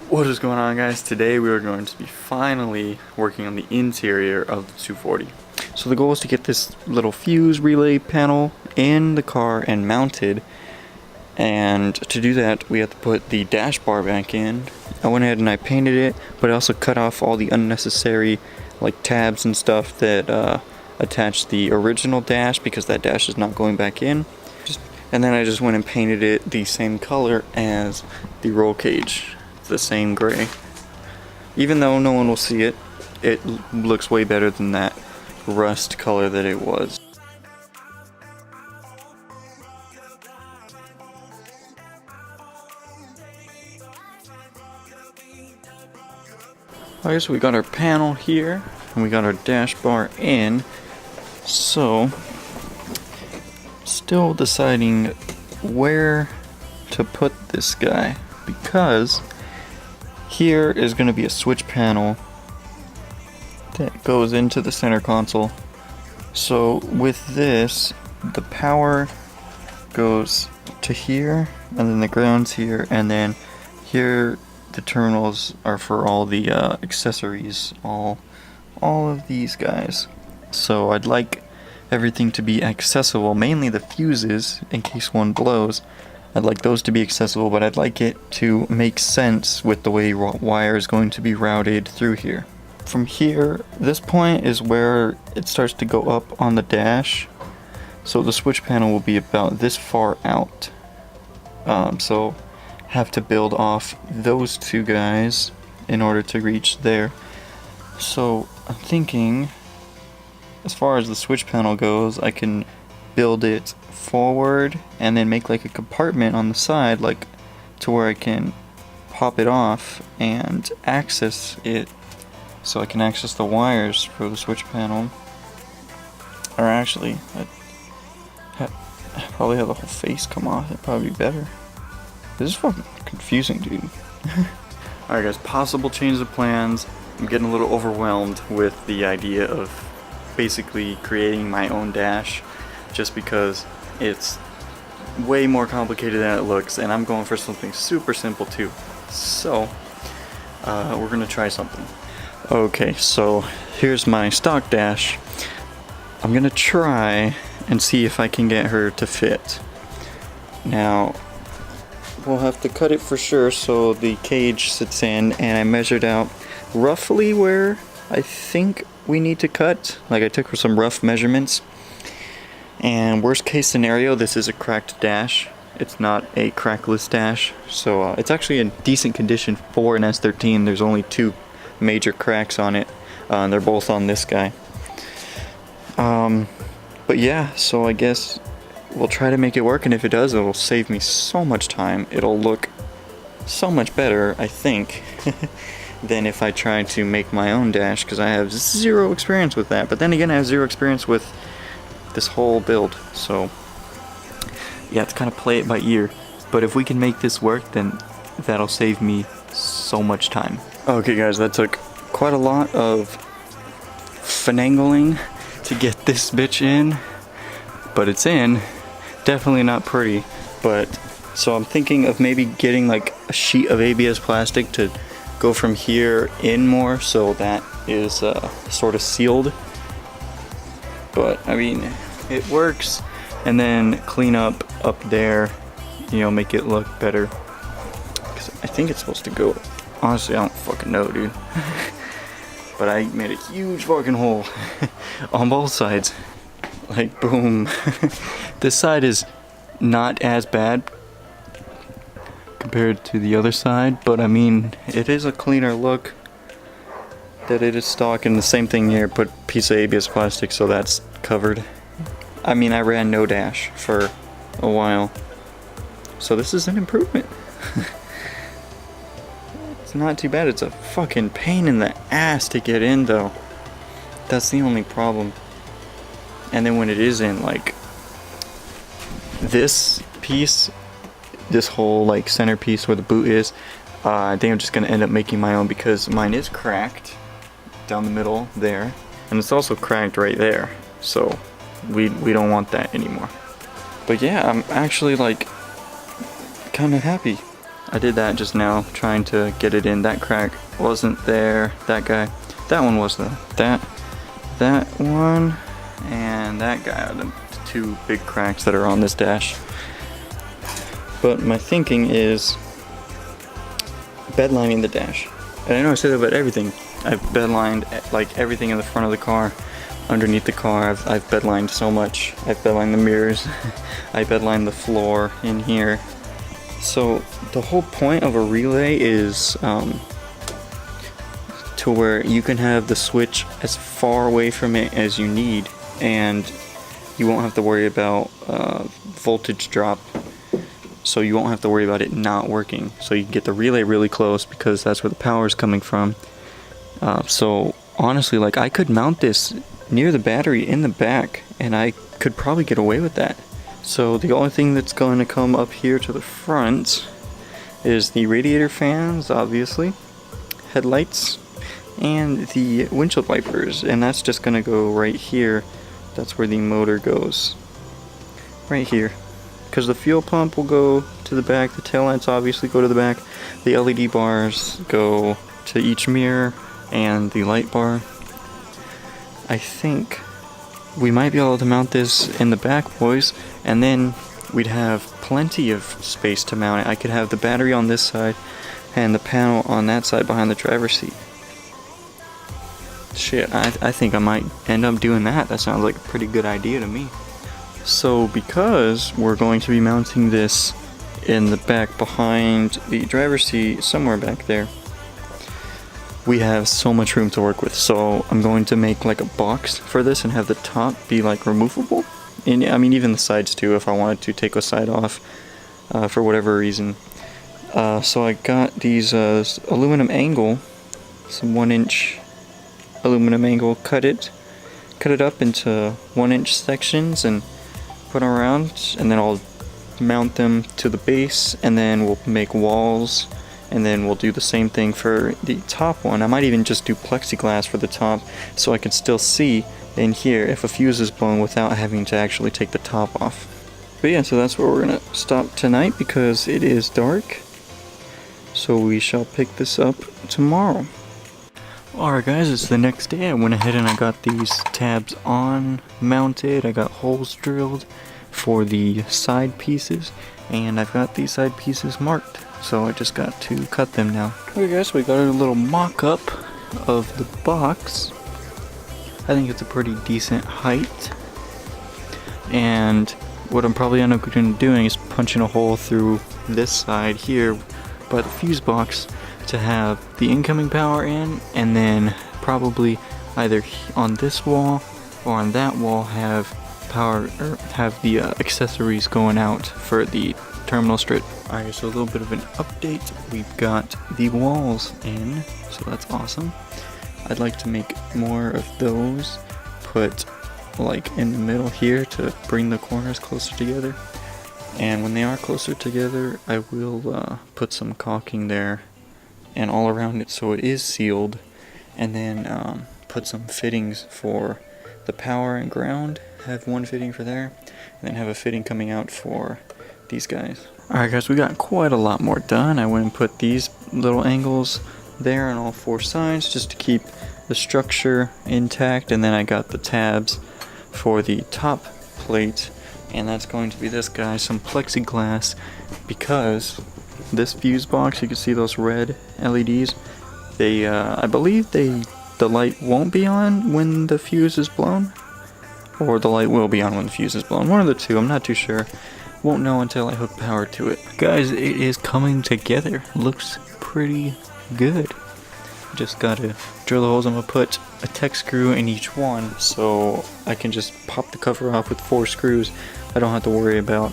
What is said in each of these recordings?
What is going on, guys? Today we are going to be finally working on the interior of the 240. So the goal is to get this little fuse relay panel in the car and mounted, and to do that we have to put the dash bar back in. I went ahead and I painted it, but I also cut off all the unnecessary like tabs and stuff that attached the original dash, because that dash is not going back in. And then I just went and painted it the same color as the roll cage, the same gray. Even though no one will see it, it looks way better than that rust color that it was. Alright, so we got our panel here and we got our dash bar in. So still deciding where to put this guy, because here is going to be a switch panel that goes into the center console. So with this, the power goes to here, and then the ground's here, and then here the terminals are for all the accessories, all of these guys. So I'd like everything to be accessible, mainly the fuses in case one blows. I'd like those to be accessible, but I'd like it to make sense with the way wire is going to be routed through here. From here, this point is where it starts to go up on the dash. So the switch panel will be about this far out. So have to build off those two guys in order to reach there. So I'm thinking, as far as the switch panel goes, I can build it forward and then make like a compartment on the side, like to where I can pop it off and access it, so I can access the wires for the switch panel. Or actually, I'd probably have the whole face come off. It'd probably be better. This is fucking confusing, dude. Alright guys, possible change of plans. I'm getting a little overwhelmed with the idea of basically creating my own dash, just because it's way more complicated than it looks, and I'm going for something super simple too. So we're gonna try something. Okay, so here's my stock dash. I'm gonna try and see if I can get her to fit. Now we'll have to cut it for sure so the cage sits in, and I measured out roughly where I think we need to cut. Like, I took some rough measurements, and worst case scenario, this is a cracked dash. It's not a crackless dash, so it's actually in decent condition for an S13. There's only 2 major cracks on it, and they're both on this guy. But yeah, so I guess we'll try to make it work, and if it does, it'll save me so much time. It'll look so much better, I think, than if I tried to make my own dash, because I have 0 experience with that. But then again, I have 0 experience with this whole build, so yeah, it's kind of play it by ear. But if we can make this work, then that'll save me so much time. Okay guys, that took quite a lot of finagling to get this bitch in, but it's in. Definitely not pretty, but so I'm thinking of maybe getting like a sheet of ABS plastic to go from here in more, so that is sort of sealed. But I mean, it works. And then clean up there, you know, make it look better, because I think it's supposed to go, honestly I don't fucking know, dude. But I made a huge fucking hole on both sides, like boom. This side is not as bad compared to the other side, but I mean, it is a cleaner look that it is stock. And the same thing here, put a piece of ABS plastic so that's covered. I mean, I ran no dash for a while, so this is an improvement. It's not too bad. It's a fucking pain in the ass to get in though. That's the only problem. And then when it is in, like, this piece this whole like centerpiece where the boot is, I think I'm just gonna end up making my own because mine is cracked down the middle there, and it's also cracked right there. So we don't want that anymore. But yeah, I'm actually like kind of happy. I did that just now, trying to get it in. That crack wasn't there. That guy, that one was though. That one and that guy are the two big cracks that are on this dash. But my thinking is bedlining the dash. And I know I said that about everything. I've bedlined like everything in the front of the car, underneath the car. I've bedlined so much. I've bedlined the mirrors. I bedlined the floor in here. So the whole point of a relay is to where you can have the switch as far away from it as you need, and you won't have to worry about voltage drop. So you won't have to worry about it not working. So you can get the relay really close because that's where the power is coming from. So honestly, like I could mount this near the battery in the back and I could probably get away with that. So the only thing that's going to come up here to the front is the radiator fans, obviously, headlights, and the windshield wipers, and that's just going to go right here. That's where the motor goes, right here, because the fuel pump will go to the back, the taillights obviously go to the back, the LED bars go to each mirror, and the light bar. I think we might be able to mount this in the back, boys, and then we'd have plenty of space to mount it. I could have the battery on this side and the panel on that side behind the driver's seat. Shit, I think I might end up doing that. That sounds like a pretty good idea to me. So because we're going to be mounting this in the back behind the driver's seat, somewhere back there, we have so much room to work with. So I'm going to make like a box for this and have the top be like removable. And I mean even the sides too, if I wanted to take a side off for whatever reason. So I got these aluminum angle, some 1-inch aluminum angle, cut it up into 1-inch sections and put them around, and then I'll mount them to the base, and then we'll make walls, and then we'll do the same thing for the top one. I might even just do plexiglass for the top so I can still see in here if a fuse is blown without having to actually take the top off. But yeah, so that's where we're gonna stop tonight because it is dark. So we shall pick this up tomorrow. Alright guys, it's the next day. I went ahead and I got these tabs on mounted. I got holes drilled for the side pieces, and I've got these side pieces marked. So I just got to cut them now. Okay guys, we got a little mock-up of the box. I think it's a pretty decent height. And what I'm probably end up doing is punching a hole through this side here by the fuse box to have the incoming power in, and then probably either on this wall or on that wall have power, or have the accessories going out for the terminal strip. Alright, so a little bit of an update. We've got the walls in, so that's awesome. I'd like to make more of those, put like in the middle here to bring the corners closer together. And when they are closer together, I will put some caulking there and all around it so it is sealed, and then put some fittings for the power and ground. Have one fitting for there, and then have a fitting coming out for these guys. Alright guys, we got quite a lot more done. I went and put these little angles there on all 4 sides just to keep the structure intact, and then I got the tabs for the top plate, and that's going to be this guy, some plexiglass, because this fuse box, you can see those red LEDs, they I believe the light won't be on when the fuse is blown, or the light will be on when the fuse is blown. One of the two, I'm not too sure. Won't know until I hook power to it. Guys, it is coming together. Looks pretty good. Just gotta drill the holes. I'm gonna put a tech screw in each one so I can just pop the cover off with 4 screws. I don't have to worry about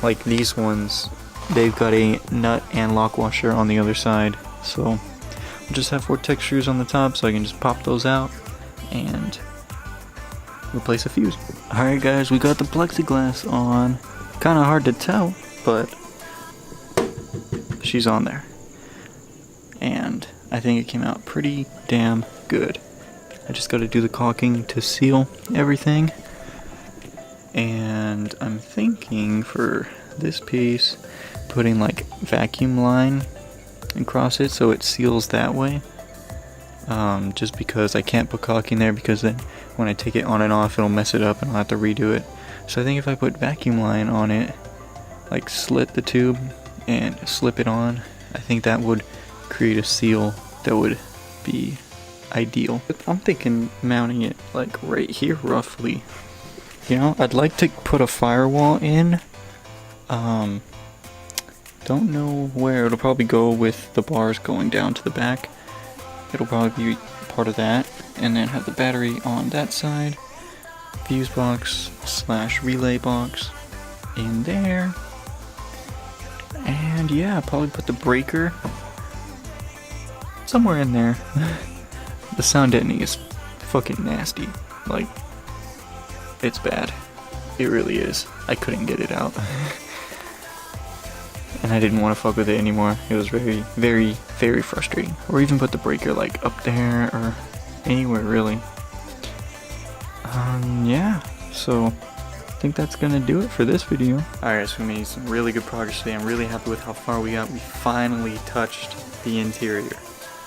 like these ones. They've got a nut and lock washer on the other side, so I'll just have 4 tech screws on the top so I can just pop those out and replace a fuse. Alright guys, we got the plexiglass on. Kinda hard to tell, but she's on there. And I think it came out pretty damn good. I just got to do the caulking to seal everything. And I'm thinking for this piece, putting like vacuum line across it so it seals that way. Just because I can't put caulking there, because then when I take it on and off it'll mess it up and I'll have to redo it. So I think if I put vacuum line on it, like slit the tube and slip it on, I think that would create a seal that would be ideal. I'm thinking mounting it like right here roughly. You know, I'd like to put a firewall in. Don't know where. It'll probably go with the bars going down to the back. It'll probably be part of that. And then have the battery on that side. Fuse box / relay box in there. And yeah, probably put the breaker somewhere in there. The sound deadening is fucking nasty. Like, it's bad. It really is. I couldn't get it out. And I didn't want to fuck with it anymore. It was very, very, very frustrating. Or even put the breaker like up there or anywhere really. Yeah, so I think that's gonna do it for this video. Alright, so we made some really good progress today. I'm really happy with how far we got. We finally touched the interior.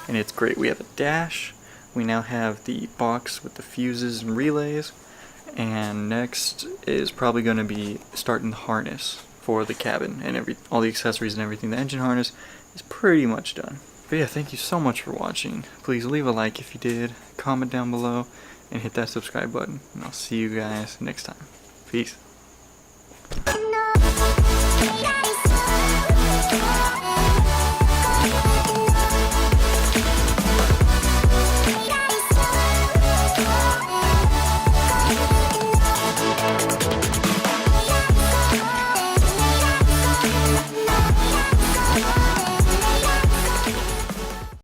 And it's great. We have a dash. We now have the box with the fuses and relays. And next is probably going to be starting the harness for the cabin and all the accessories and everything. The engine harness is pretty much done. But yeah, thank you so much for watching. Please leave a like if you did, comment down below, and hit that subscribe button. And I'll see you guys next time. Peace.